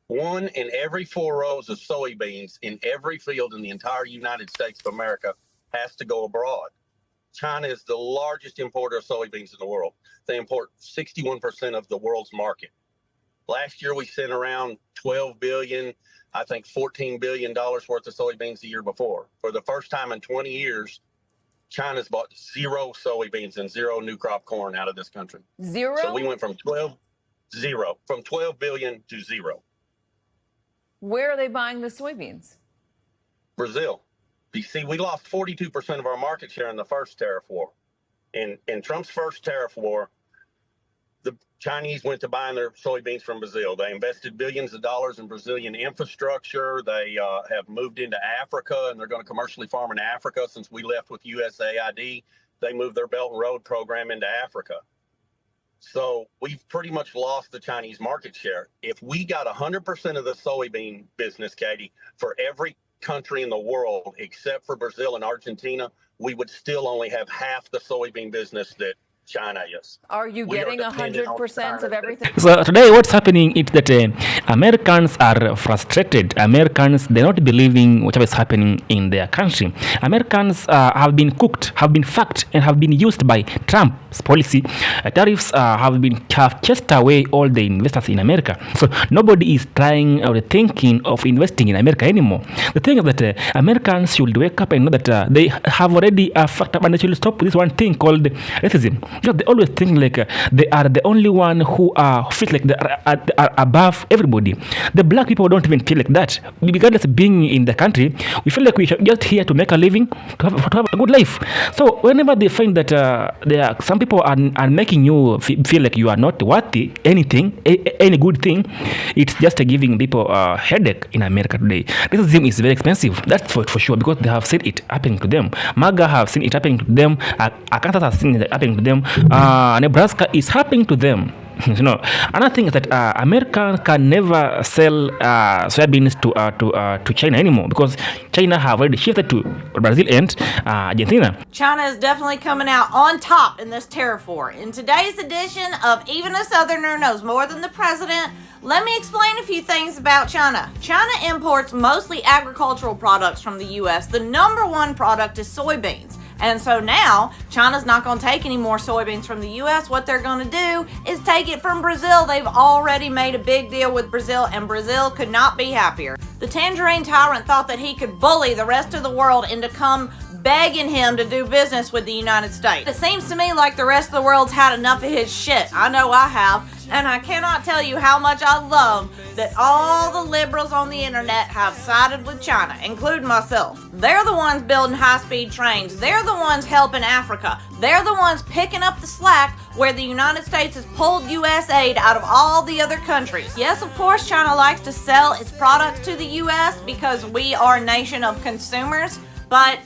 1 in every 4 rows of soybeans in every field in the entire United States of America has to go abroad. China is the largest importer of soybeans in the world. They import 61% of the world's market. Last year, we sent around 12 billion, I think $14 billion worth of soybeans the year before. For the first time in 20 years, China's bought 0 soybeans and 0 new crop corn out of this country. 0? So we went from 12 billion to 0. Where are they buying the soybeans? Brazil. You see, we lost 42% of our market share in the first tariff war. In Trump's first tariff war, the Chinese went to buying their soybeans from Brazil. They invested billions of dollars in Brazilian infrastructure. They have moved into Africa, and they're going to commercially farm in Africa. Since we left with USAID, they moved their Belt and Road program into Africa. So we've pretty much lost the Chinese market share. If we got 100% of the soybean business, Katie, for every country in the world except for Brazil and Argentina, we would still only have half the soybean business that China is. Are you getting 100% of everything? So today what's happening is that Americans are frustrated. Americans, they're not believing whatever is happening in their country. Americans have been cooked, have been fucked, and have been used by Trump's policy. Tariffs have chased away all the investors in America. So nobody is trying or thinking of investing in America anymore. The thing is that Americans should wake up and know that they have already fucked up, and they should stop this one thing called racism. Because they always think like they are the only one who feel like they are above everybody. The black people don't even feel like that. Regardless of being in the country, we feel like we are just here to make a living, to have a good life. So whenever they find that there are some people are making you feel like you are not worthy anything, any good thing, it's just giving people a headache in America today. Racism is very expensive. That's for sure, because they have seen it happening to them. MAGA have seen it happening to them. Arkansas have seen it happening to them. Nebraska is happening to them. Another thing is that America can never sell soybeans to China anymore, because China have already shifted to Brazil and Argentina. China is definitely coming out on top in this tariff war. In today's edition of Even a Southerner Knows More Than the President, let me explain a few things about China. China imports mostly agricultural products from the U.S. The number one product is soybeans. And so now, China's not going to take any more soybeans from the U.S. What they're going to do is take it from Brazil. They've already made a big deal with Brazil, and Brazil could not be happier. The tangerine tyrant thought that he could bully the rest of the world into begging him to do business with the United States. It seems to me like the rest of the world's had enough of his shit. I know I have. And I cannot tell you how much I love that all the liberals on the internet have sided with China, including myself. They're the ones building high-speed trains. They're the ones helping Africa. They're the ones picking up the slack where the United States has pulled U.S. aid out of all the other countries. Yes, of course, China likes to sell its products to the U.S. because we are a nation of consumers, but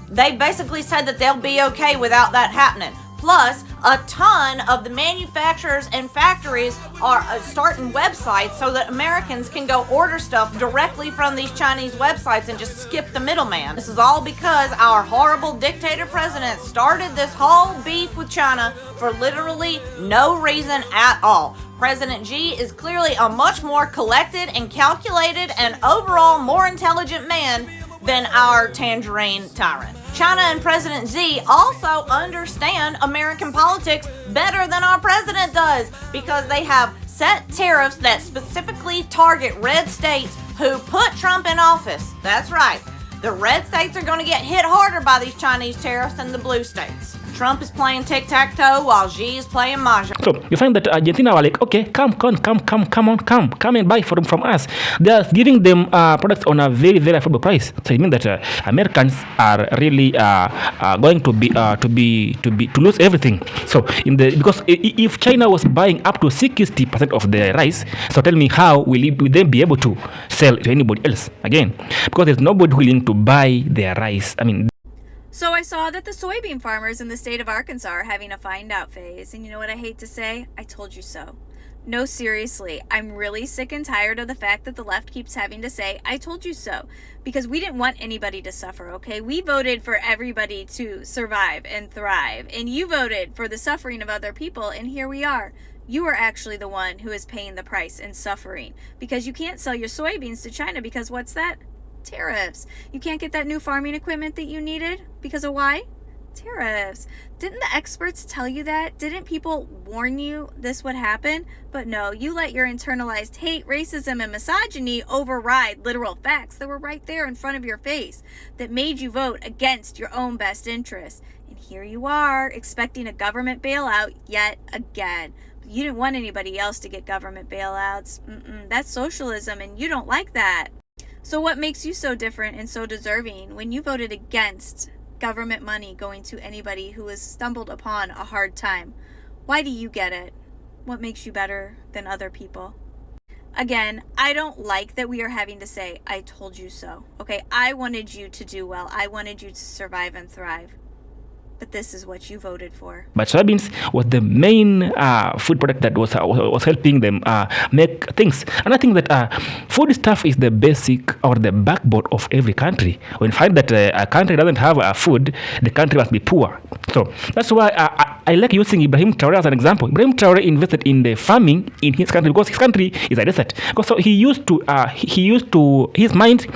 they basically said that they'll be okay without that happening. Plus, a ton of the manufacturers and factories are starting websites so that Americans can go order stuff directly from these Chinese websites and just skip the middleman. This is all because our horrible dictator president started this whole beef with China for literally no reason at all. President Xi is clearly a much more collected and calculated and overall more intelligent man than our tangerine tyrant. China and President Xi also understand American politics better than our president does, because they have set tariffs that specifically target red states who put Trump in office. That's right. The red states are going to get hit harder by these Chinese tariffs than the blue states. Trump is playing tic-tac-toe while Xi is playing mahjong. So you find that Argentina were like, okay, come and buy from us. They are giving them products on a very, very affordable price. So it means that Americans are really going to lose everything. So because if China was buying up to 60% of their rice, so tell me how will they be able to sell to anybody else again? Because there's nobody willing to buy their rice. So I saw that the soybean farmers in the state of Arkansas are having a find out phase. And you know what I hate to say? I told you so. No, seriously, I'm really sick and tired of the fact that the left keeps having to say, I told you so. Because we didn't want anybody to suffer, okay? We voted for everybody to survive and thrive. And you voted for the suffering of other people, and here we are. You are actually the one who is paying the price and suffering because you can't sell your soybeans to China because what's that? Tariffs. You can't get that new farming equipment that you needed because of why? Tariffs. Didn't the experts tell you that? Didn't people warn you this would happen? But no, you let your internalized hate, racism, and misogyny override literal facts that were right there in front of your face that made you vote against your own best interests. And here you are, expecting a government bailout yet again. You didn't want anybody else to get government bailouts. That's socialism, and you don't like that. So what makes you so different and so deserving when you voted against government money going to anybody who has stumbled upon a hard time? Why do you get it? What makes you better than other people? Again, I don't like that we are having to say, I told you so. Okay, I wanted you to do well. I wanted you to survive and thrive. But this is what you voted for. But soybeans was the main food product that was helping them make things. And I think that food stuff is the basic or the backbone of every country. When you find that a country doesn't have food, the country must be poor. So that's why I like using Ibrahim Traore as an example. Ibrahim Traore invested in the farming in his country because his country is a desert. So he used to his mind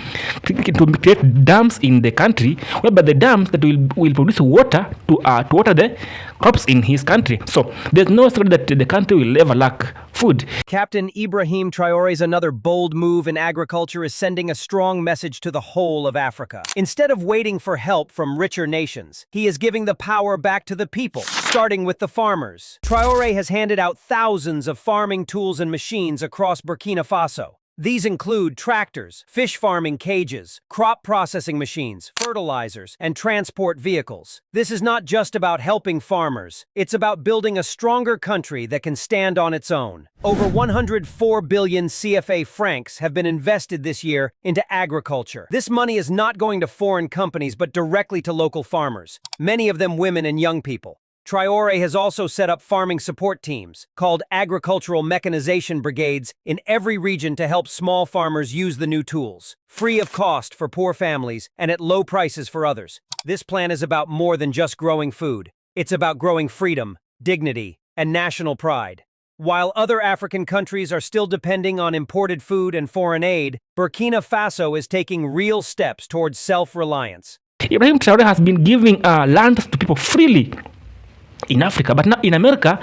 to create dams in the country, whereby the dams that will produce water to water the crops in his country. So there's no secret that the country will ever lack food. Captain Ibrahim Traore's another bold move in agriculture is sending a strong message to the whole of Africa. Instead of waiting for help from richer nations, he is giving the power back to the people, starting with the farmers. Traore has handed out thousands of farming tools and machines across Burkina Faso. These include tractors, fish farming cages, crop processing machines, fertilizers, and transport vehicles. This is not just about helping farmers. It's about building a stronger country that can stand on its own. Over 104 billion CFA francs have been invested this year into agriculture. This money is not going to foreign companies, but directly to local farmers, many of them women and young people. Traore has also set up farming support teams, called agricultural mechanization brigades, in every region to help small farmers use the new tools, free of cost for poor families and at low prices for others. This plan is about more than just growing food. It's about growing freedom, dignity, and national pride. While other African countries are still depending on imported food and foreign aid, Burkina Faso is taking real steps towards self-reliance. Ibrahim Traore has been giving lands to people freely in Africa, but now in America,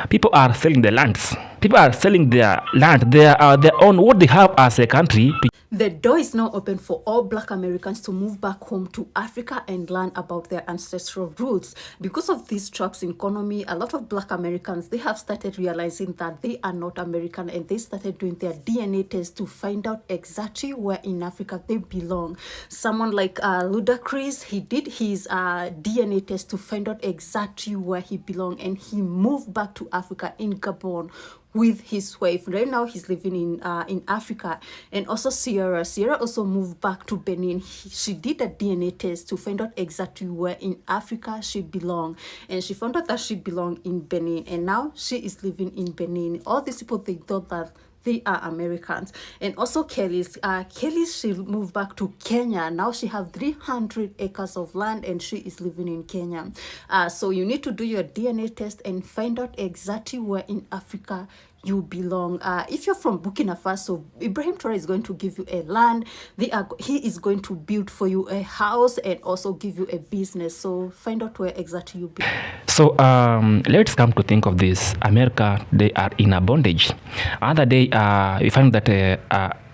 people are selling their lands. People are selling their land, their own, what they have as a country. The door is now open for all Black Americans to move back home to Africa and learn about their ancestral roots. Because of these traps in economy, a lot of Black Americans, they have started realizing that they are not American, and they started doing their DNA test to find out exactly where in Africa they belong. Someone like Ludacris, he did his DNA test to find out exactly where he belonged, and he moved back to Africa in Gabon with his wife. Right now he's living in Africa. And also Sierra also moved back to Benin. She did a DNA test to find out exactly where in Africa she belonged, and she found out that she belonged in Benin, and now she is living in Benin. All these people, they thought that they are Americans. And also Kelly, she moved back to Kenya. Now she have 300 acres of land, and she is living in Kenya. So you need to do your DNA test and find out exactly where in Africa you belong. If you're from Burkina Faso, Ibrahim Traore is going to give you a land. He is going to build for you a house and also give you a business. So find out where exactly you belong. So let's come to think of this. America, they are in a bondage. Other day, we found that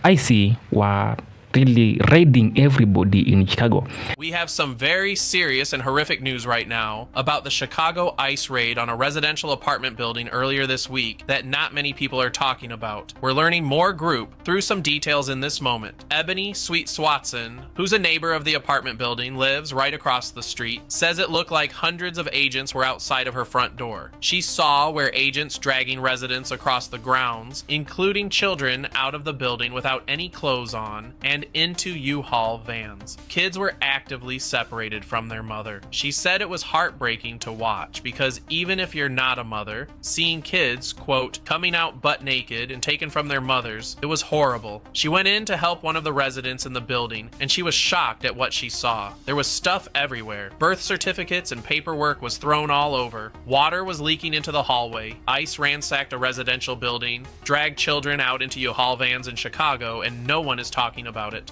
IC were really raiding everybody in Chicago. We have some very serious and horrific news right now about the Chicago ICE raid on a residential apartment building earlier this week that not many people are talking about. We're learning more group through some details in this moment. Ebony Sweet Swatson, who's a neighbor of the apartment building, lives right across the street, says it looked like hundreds of agents were outside of her front door. She saw where agents dragging residents across the grounds, including children, out of the building without any clothes on, and and into U-Haul vans. Kids were actively separated from their mother. She said it was heartbreaking to watch because even if you're not a mother, seeing kids, quote, coming out butt naked and taken from their mothers, it was horrible. She went in to help one of the residents in the building, and she was shocked at what she saw. There was stuff everywhere. Birth certificates and paperwork was thrown all over. Water was leaking into the hallway. ICE ransacked a residential building, dragged children out into U-Haul vans in Chicago, and no one is talking about it.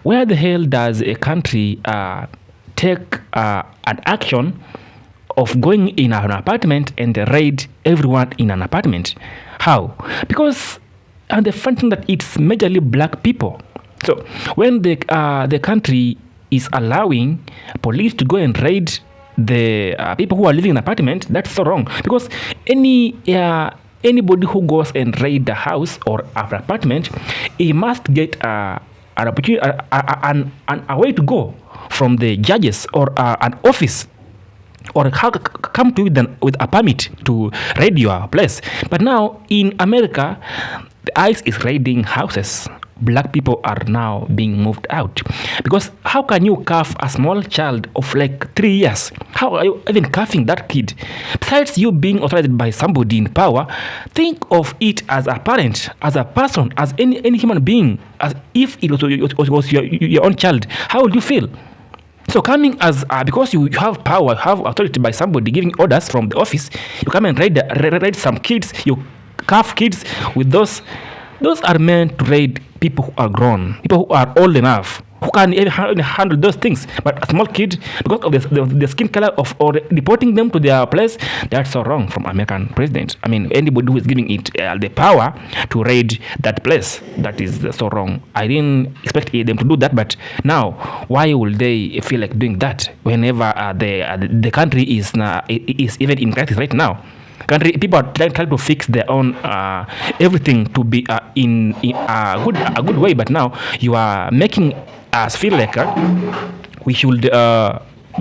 Where the hell does a country take an action of going in an apartment and raid everyone in an apartment? How? Because the fun thing that it's majorly black people. So when the country is allowing police to go and raid the people who are living in an apartment, that's so wrong. Because anybody who goes and raid the house or an apartment, he must get an opportunity, a way to go from the judges or an office, or come to with a permit to raid your place. But now in America, the ICE is raiding houses. Black people are now being moved out. Because how can you cuff a small child of like 3 years? How are you even cuffing that kid? Besides you being authorized by somebody in power, think of it as a parent, as a person, as any human being, as if it was your own child. How would you feel? So coming as because you have power, you have authority by somebody giving orders from the office, you come and raid some kids, you cuff kids with those. Those are meant to raid people who are grown, people who are old enough, who can even handle those things. But a small kid, because of the skin color or deporting them to their place, that's so wrong from American president. I mean, anybody who is giving it the power to raid that place, that is so wrong. I didn't expect them to do that, but now, why will they feel like doing that whenever the country is even in crisis right now? People are trying to fix their own everything to be in a good way, but now you are making us feel like we should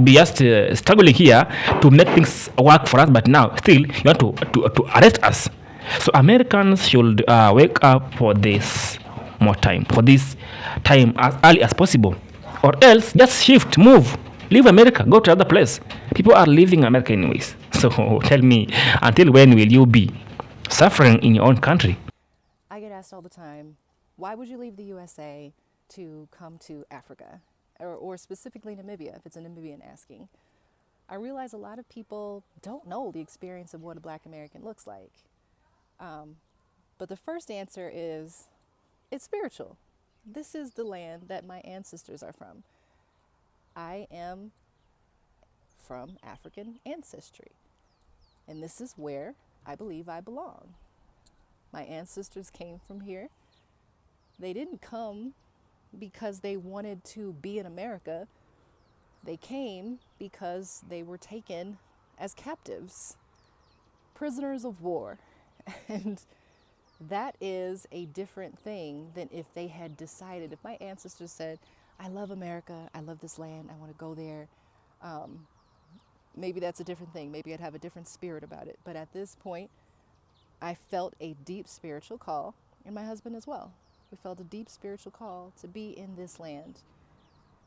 be just struggling here to make things work for us. But now still you want to arrest us. So Americans should wake up for this time as early as possible, or else just shift, move, leave America, go to another place. People are leaving America anyways. So tell me, until when will you be suffering in your own country? I get asked all the time, why would you leave the USA to come to Africa, or specifically Namibia, if it's a Namibian asking? I realize a lot of people don't know the experience of what a Black American looks like. But the first answer is, it's spiritual. This is the land that my ancestors are from. I am from African ancestry, and this is where I believe I belong. My ancestors came from here. They didn't come because they wanted to be in America. They came because they were taken as captives, prisoners of war. And that is a different thing than if they had decided, if my ancestors said, I love America, I love this land, I want to go there. Maybe that's a different thing. Maybe I'd have a different spirit about it. But at this point, I felt a deep spiritual call, and my husband as well. We felt a deep spiritual call to be in this land.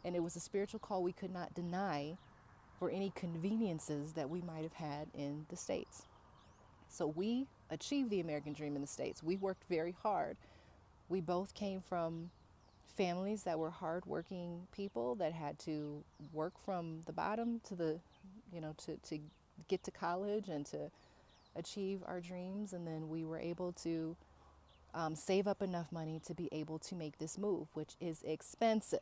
And it was a spiritual call we could not deny for any conveniences that we might have had in the States. So we achieved the American dream in the States. We worked very hard. We both came from families that were hardworking people that had to work from the bottom to the, to get to college and to achieve our dreams. And then we were able to save up enough money to be able to make this move, which is expensive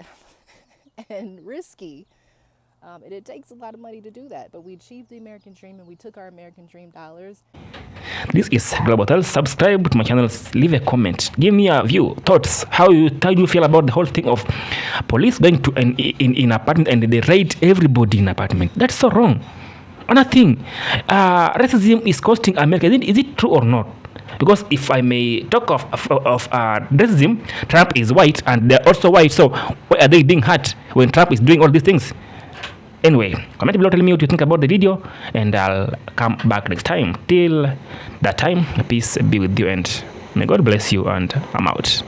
and risky. And it takes a lot of money to do that, but we achieved the American dream, and we took our American dream dollars. This is Global Tell. Subscribe to my channel, leave a comment, give me a view, thoughts, how you feel about the whole thing of police going to in apartment and they raid everybody in apartment. That's so wrong. Another thing, racism is costing America. Is it true or not? Because if I may talk of racism, Trump is white and they're also white. So why are they being hurt when Trump is doing all these things? Anyway, comment below, tell me what you think about the video, and I'll come back next time. Till that time, peace be with you, and may God bless you, and I'm out.